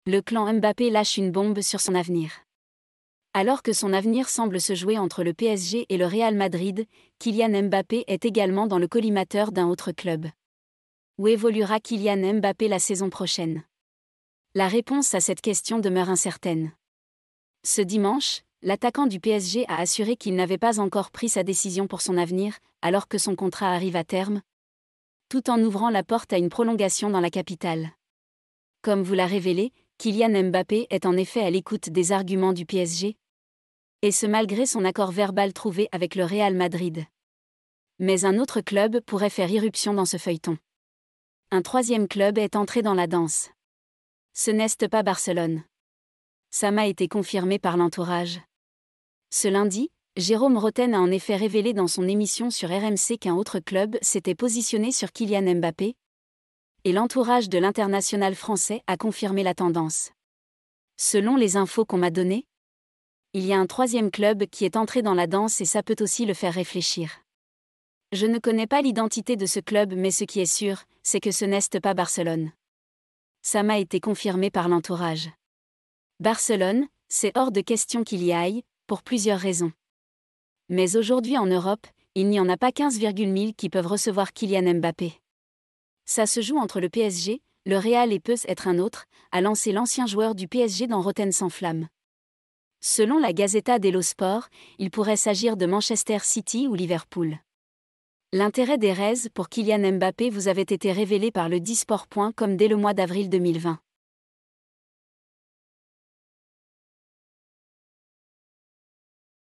Le clan Mbappé lâche une bombe sur son avenir. Alors que son avenir semble se jouer entre le PSG et le Real Madrid, Kylian Mbappé est également dans le collimateur d'un autre club. Où évoluera Kylian Mbappé la saison prochaine? La réponse à cette question demeure incertaine. Ce dimanche, l'attaquant du PSG a assuré qu'il n'avait pas encore pris sa décision pour son avenir, alors que son contrat arrive à terme, tout en ouvrant la porte à une prolongation dans la capitale. Comme vous l'a révélé, Kylian Mbappé est en effet à l'écoute des arguments du PSG. Et ce malgré son accord verbal trouvé avec le Real Madrid. Mais un autre club pourrait faire irruption dans ce feuilleton. Un troisième club est entré dans la danse. Ce n'est pas Barcelone. Ça m'a été confirmé par l'entourage. Ce lundi, Jérôme Rotten a en effet révélé dans son émission sur RMC qu'un autre club s'était positionné sur Kylian Mbappé. Et l'entourage de l'international français a confirmé la tendance. Selon les infos qu'on m'a données, il y a un troisième club qui est entré dans la danse et ça peut aussi le faire réfléchir. Je ne connais pas l'identité de ce club mais ce qui est sûr, c'est que ce n'est pas Barcelone. Ça m'a été confirmé par l'entourage. Barcelone, c'est hors de question qu'il y aille, pour plusieurs raisons. Mais aujourd'hui en Europe, il n'y en a pas 15,000 qui peuvent recevoir Kylian Mbappé. Ça se joue entre le PSG, le Real et peut être un autre, a lancé l'ancien joueur du PSG dans Rotten sans flamme. Selon la Gazzetta dello Sport, il pourrait s'agir de Manchester City ou Liverpool. L'intérêt des Reds pour Kylian Mbappé vous avait été révélé par le Disport.com dès le mois d'avril 2020.